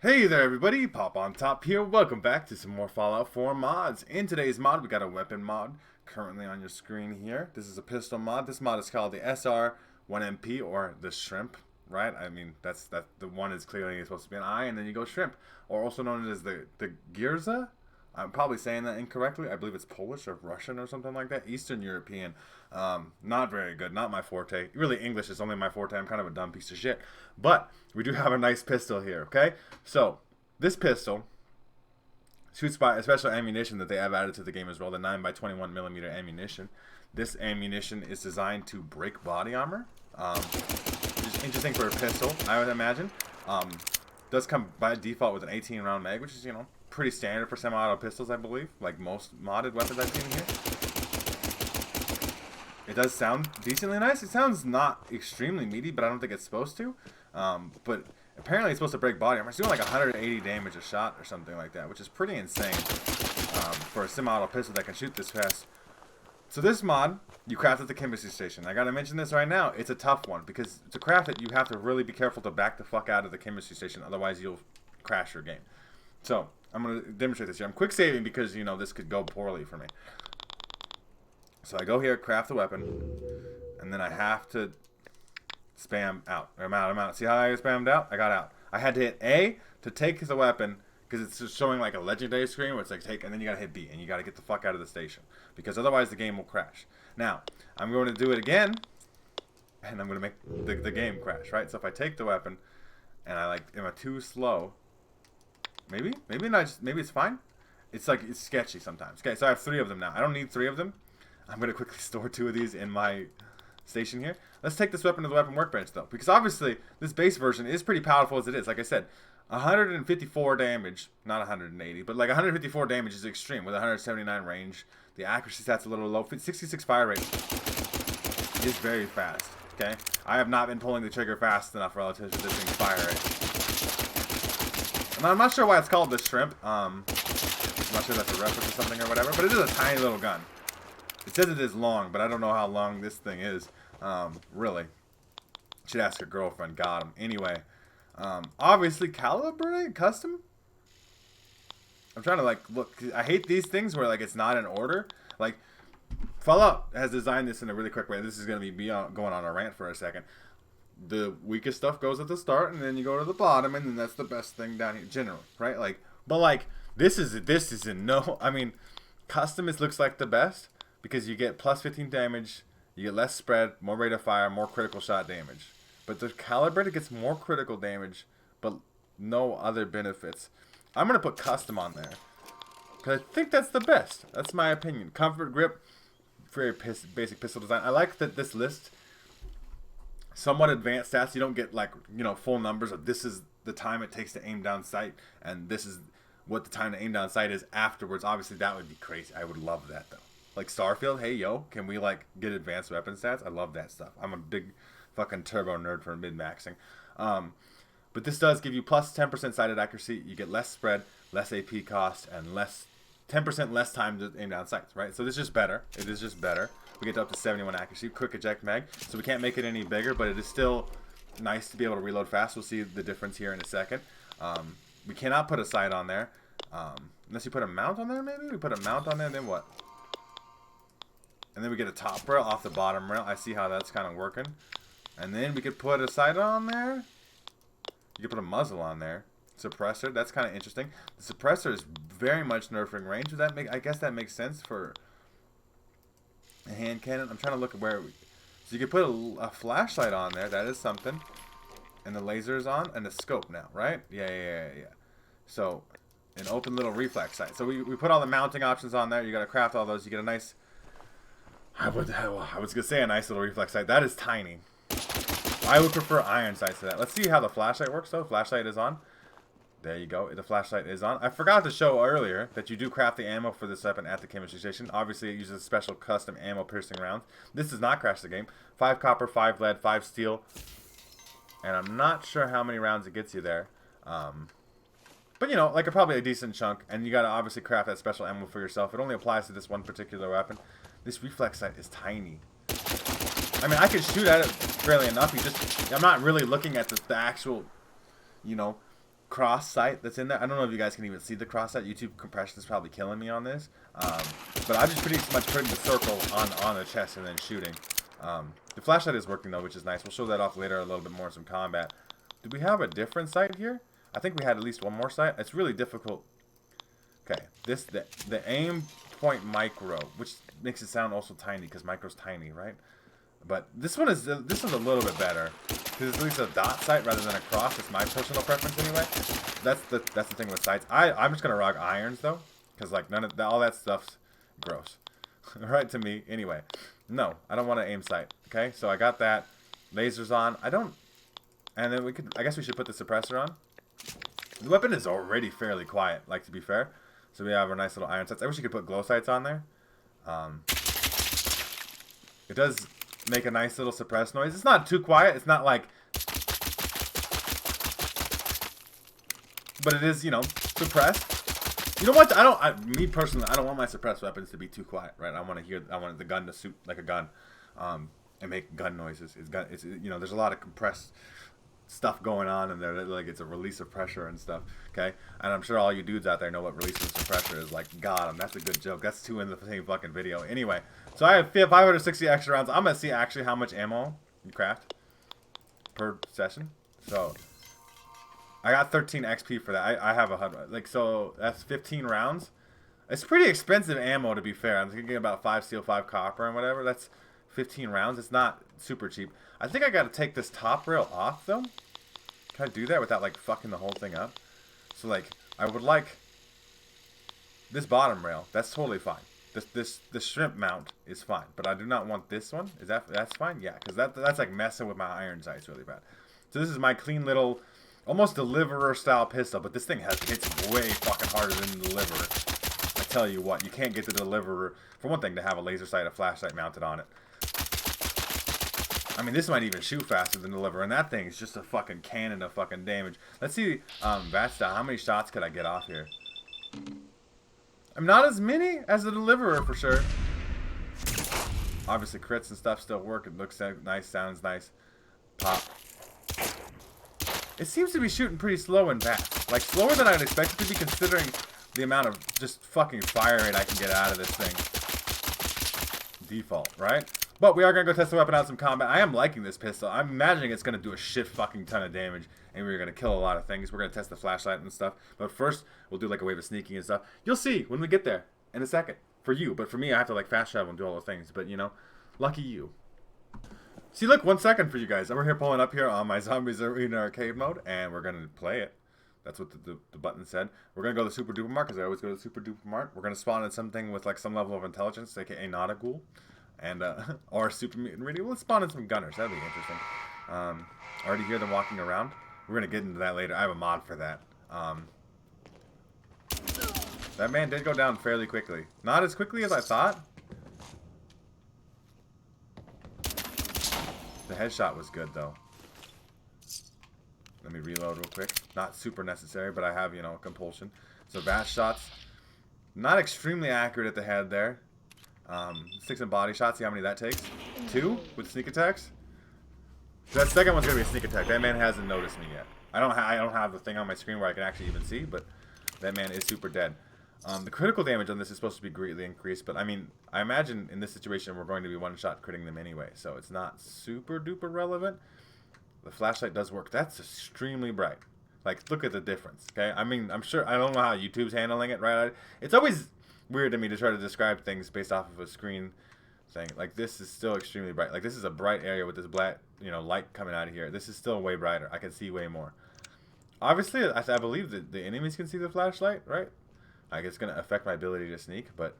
Hey there everybody, Pop on Top here. Welcome back to some more Fallout 4 mods. In today's mod, we got a weapon mod currently on your screen here. This is a pistol mod. This mod is called the SR1MP, or the shrimp, right? I mean, that's the one is clearly supposed to be an I, and then you go shrimp, or also known as the Gierza. I'm probably saying that incorrectly. I believe it's Polish or Russian or something like that. Eastern European. Not very good. Not my forte. Really, English is only my forte. I'm kind of a dumb piece of shit. But we do have a nice pistol here, okay? So, this pistol shoots by a special ammunition that they have added to the game as well, the 9x21mm ammunition. This ammunition is designed to break body armor, which is interesting for a pistol, I would imagine. Does come by default with an 18-round mag, which is, you know, pretty standard for semi-auto pistols, I believe, like most modded weapons I've seen here. It does sound decently nice. It sounds not extremely meaty, but I don't think it's supposed to. But apparently it's supposed to break body armor. It's doing like 180 damage a shot or something like that, which is pretty insane for a semi-auto pistol that can shoot this fast. So this mod, you craft at the chemistry station. I gotta mention this right now. It's a tough one, because to craft it, you have to really be careful to back the fuck out of the chemistry station. Otherwise, you'll crash your game. So, I'm going to demonstrate this here. I'm quick saving because, you know, this could go poorly for me. So I go here, craft the weapon, and then I have to spam out. I'm out. See how I spammed out? I got out. I had to hit A to take the weapon, because it's just showing like a legendary screen where it's like take, and then you got to hit B, and you got to get the fuck out of the station, because otherwise the game will crash. Now, I'm going to do it again, and I'm going to make the game crash, right? So if I take the weapon, and I am I too slow? Maybe not. Maybe it's fine. It's like, it's sketchy sometimes. Okay, so I have 3 of them now. I don't need 3 of them. I'm gonna quickly store 2 of these in my station here. Let's take this weapon to the weapon workbench though, because obviously this base version is pretty powerful as it is. Like I said, 154 damage, not 180, but like 154 damage is extreme with 179 range. The accuracy stats a little low. 66 fire rate is very fast. Okay, I have not been pulling the trigger fast enough relative to this thing's fire rate. And I'm not sure why it's called the shrimp. I'm not sure that's a reference or something or whatever, but it is a tiny little gun. It says it is long, but I don't know how long this thing is. Really. Should ask your girlfriend. Got him. Anyway, obviously calibrate custom. I'm trying to like look. I hate these things where like it's not in order. Like Fallout has designed this in a really quick way. This is going to be going on a rant for a second. The weakest stuff goes at the start, and then you go to the bottom, and then that's the best thing down here, generally, right? Like, but like, this is no, I mean, custom looks like the best, because you get plus 15 damage, you get less spread, more rate of fire, more critical shot damage. But the calibrated gets more critical damage, but no other benefits. I'm going to put custom on there, because I think that's the best. That's my opinion. Comfort, grip, very basic pistol design. I like that this list somewhat advanced stats. You don't get like, you know, full numbers of this is the time it takes to aim down sight, and this is what the time to aim down sight is afterwards. Obviously that would be crazy. I would love that though. Like Starfield, hey yo, can we like get advanced weapon stats? I love that stuff. I'm a big fucking turbo nerd for mid-maxing. But this does give you plus 10% sighted accuracy. You get less spread, less AP cost, and 10% less time to aim down sights, right? So this is just better. It is just better. We get up to 71 accuracy, quick eject mag. So we can't make it any bigger, but it is still nice to be able to reload fast. We'll see the difference here in a second. We cannot put a sight on there. Unless you put a mount on there, maybe? We put a mount on there, then what? And then we get a top rail off the bottom rail. I see how that's kind of working. And then we could put a sight on there. You could put a muzzle on there. Suppressor, that's kind of interesting. The suppressor is very much nerfing range. Does that make? I guess that makes sense for a hand cannon. I'm trying to look at where so you could put a flashlight on there. That is something. And the laser is on, and the scope now, right? Yeah. So an open little reflex sight. So we put all the mounting options on there. You got to craft all those. You get a nice. I was gonna say a nice little reflex sight. That is tiny. I would prefer iron sights to that. Let's see how the flashlight works though. Flashlight is on. There you go. The flashlight is on. I forgot to show earlier that you do craft the ammo for this weapon at the chemistry station. Obviously, it uses special custom ammo piercing rounds. This does not crash the game. 5 copper, 5 lead, 5 steel. And I'm not sure how many rounds it gets you there. But, you know, like probably a decent chunk. And you got to obviously craft that special ammo for yourself. It only applies to this one particular weapon. This reflex sight is tiny. I mean, I can shoot at it fairly enough. I'm not really looking at the actual, you know, cross sight that's in there. I don't know if you guys can even see the cross sight. YouTube compression is probably killing me on this. But I'm just pretty much putting the circle on the chest and then shooting. The flashlight is working though, which is nice. We'll show that off later a little bit more in some combat. Do we have a different sight here? I think we had at least one more sight. It's really difficult. Okay, the aim point micro, which makes it sound also tiny because micro's tiny, right? But this one's a little bit better because it's at least a dot sight rather than a cross. It's my personal preference anyway. That's the thing with sights. I'm just gonna rock irons though, because like all that stuff's gross, right to me anyway. No, I don't want to aim sight. Okay, so I got that. Lasers on. And then I guess we should put the suppressor on. The weapon is already fairly quiet, like to be fair. So we have our nice little iron sights. I wish you could put glow sights on there. It does make a nice little suppressed noise. It's not too quiet. It's not like... But it is, you know, suppressed. You know what? Me personally, I don't want my suppressed weapons to be too quiet, right? I want the gun to suit like a gun. And make gun noises. It's you know, there's a lot of compressed stuff going on in there, like it's a release of pressure and stuff. Okay, and I'm sure all you dudes out there know what release of pressure is. Like, God, that's a good joke. That's two in the same fucking video. Anyway, so I have 560 extra rounds. I'm gonna see actually how much ammo you craft per session. So I got 13 XP for that. I have 100. Like, so that's 15 rounds. It's pretty expensive ammo, to be fair. I'm thinking about 5 steel, 5 copper, and whatever. That's 15 rounds. It's not super cheap. I think I gotta take this top rail off though. Can I do that without like fucking the whole thing up? So like, I would like this bottom rail. That's totally fine. This shrimp mount is fine, but I do not want this one. That's fine? Yeah, because that's like messing with my iron sights really bad. So this is my clean little, almost deliverer style pistol, but this thing hits way fucking harder than the deliverer. I tell you what, you can't get the deliverer, for one thing, to have a laser sight, a flashlight mounted on it. I mean, this might even shoot faster than the deliverer, and that thing is just a fucking cannon of fucking damage. Let's see, Vasta, how many shots could I get off here? I'm not as many as the deliverer, for sure. Obviously, crits and stuff still work. It looks nice, sounds nice. Pop. It seems to be shooting pretty slow and fast. Like, slower than I'd expect it to be, considering the amount of just fucking fire rate I can get out of this thing. Default, right? But we are going to go test the weapon out in some combat. I am liking this pistol. I'm imagining it's going to do a shit fucking ton of damage. And we're going to kill a lot of things. We're going to test the flashlight and stuff. But first, we'll do like a wave of sneaking and stuff. You'll see when we get there in a second. For you. But for me, I have to like fast travel and do all the things. But you know, lucky you. See, look, 1 second for you guys. We're here pulling up here on my Zombies Arena arcade mode. And we're going to play it. That's what the button said. We're going to go to the Super Duper Mart because I always go to the Super Duper Mart. We're going to spawn in something with like some level of intelligence, aka not a ghoul. And, or super mutant radio. Let's spawn in some gunners. That'd be interesting. I already hear them walking around. We're gonna get into that later. I have a mod for that. That man did go down fairly quickly. Not as quickly as I thought. The headshot was good, though. Let me reload real quick. Not super necessary, but I have, you know, compulsion. So vast shots. Not extremely accurate at the head there. 6 in body shots. See how many that takes? 2 with sneak attacks. So that second one's gonna be a sneak attack. That man hasn't noticed me yet. I don't have the thing on my screen where I can actually even see, but that man is super dead. The critical damage on this is supposed to be greatly increased, but I mean, I imagine in this situation we're going to be one-shot critting them anyway, so it's not super duper relevant. The flashlight does work. That's extremely bright. Like, look at the difference. Okay, I mean, I'm sure, I don't know how YouTube's handling it, right? It's always weird to me to try to describe things based off of a screen thing. Like, this is still extremely bright. Like, this is a bright area with this black, you know, light coming out of here. This is still way brighter. I can see way more. Obviously, I believe that the enemies can see the flashlight, right? Like, it's going to affect my ability to sneak, but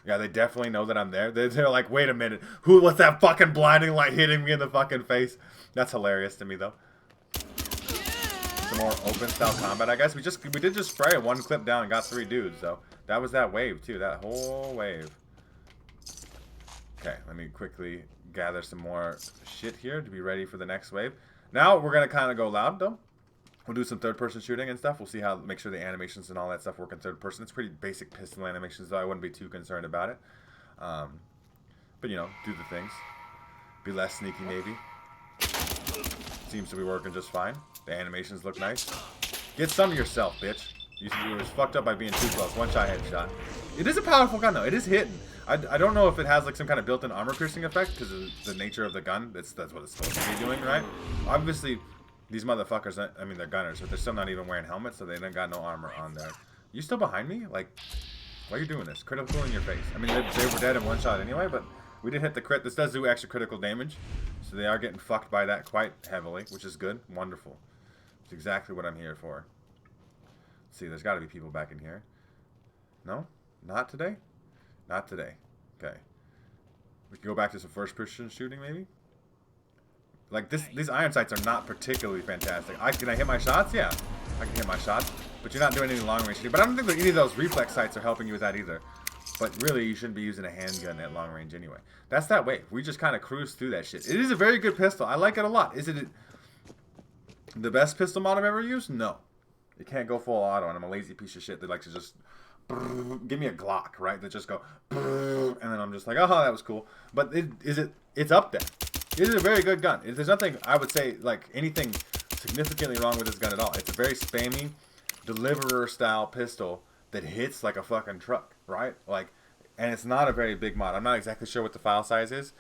yeah, they definitely know that I'm there. They're like, wait a minute, what's that fucking blinding light hitting me in the fucking face? That's hilarious to me, though. Some more open style combat, I guess. We did just spray one clip down and got 3 dudes, though. That was that wave, too. That whole wave. Okay, let me quickly gather some more shit here to be ready for the next wave. Now, we're going to kind of go loud, though. We'll do some third-person shooting and stuff. We'll see how, make sure the animations and all that stuff work in third person. It's pretty basic pistol animations, so I wouldn't be too concerned about it. But, you know, do the things. Be less sneaky, maybe. Seems to be working just fine. The animations look nice. Get some of yourself, bitch. You was fucked up by being too close. One shot headshot. It is a powerful gun, though. It is hitting. I don't know if it has like some kind of built-in armor piercing effect because of the nature of the gun. That's what it's supposed to be doing, right? Obviously, these motherfuckers, I mean, they're gunners, but they're still not even wearing helmets, so they don't got no armor on there. You still behind me? Like, why are you doing this? Critical in your face. I mean, they were dead in one shot anyway, but we did hit the crit. This does do extra critical damage, so they are getting fucked by that quite heavily, which is good. Wonderful. It's exactly what I'm here for. Let's see, there's got to be people back in here. No? Not today? Not today. Okay. We can go back to some first-person shooting, maybe? Like, these iron sights are not particularly fantastic. Can I hit my shots? Yeah. I can hit my shots. But you're not doing any long-range shooting. But I don't think that any of those reflex sights are helping you with that either. But really, you shouldn't be using a handgun at long range anyway. That's that way. We just kind of cruise through that shit. It is a very good pistol. I like it a lot. Is it the best pistol mod I've ever used? No. It can't go full auto, and I'm a lazy piece of shit that likes to just give me a Glock, right? That just go, and then I'm just like, oh, that was cool. But it's up there. It is a very good gun. There's nothing, I would say, like anything significantly wrong with this gun at all. It's a very spammy, deliverer-style pistol that hits like a fucking truck, right? Like, and it's not a very big mod. I'm not exactly sure what the file size is.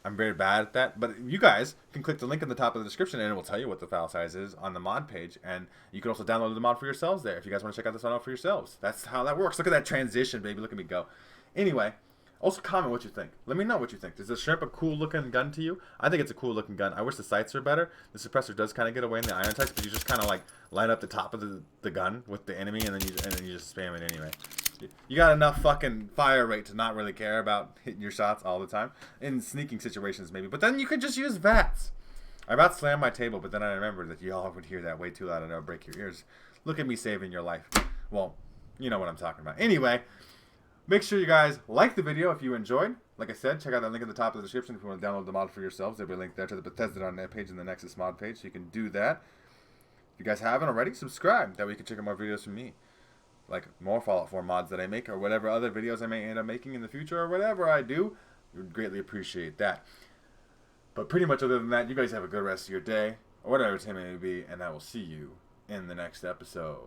I'm very bad at that, but you guys can click the link in the top of the description and it will tell you what the file size is on the mod page, and you can also download the mod for yourselves there if you guys want to check out this one out for yourselves. That's how that works. Look at that transition, baby. Look at me go. Anyway, also comment what you think. Let me know what you think. Is the Shrimp a cool looking gun to you? I think it's a cool looking gun. I wish the sights were better. The suppressor does kind of get away in the iron sights, but you just kind of like line up the top of the gun with the enemy, and then you just spam it anyway. You got enough fucking fire rate to not really care about hitting your shots all the time. In sneaking situations, maybe. But then you could just use VATS. I about slammed my table, but then I remembered that y'all would hear that way too loud and it would break your ears. Look at me saving your life. Well, you know what I'm talking about. Anyway, make sure you guys like the video if you enjoyed. Like I said, check out that link at the top of the description if you want to download the mod for yourselves. There'll be a link there to the Bethesda.net page and the Nexus mod page, so you can do that. If you guys haven't already, subscribe. That way you can check out more videos from me. Like more Fallout 4 mods that I make, or whatever other videos I may end up making in the future, or whatever I do. We would greatly appreciate that. But pretty much other than that, you guys have a good rest of your day, or whatever time it may be, and I will see you in the next episode.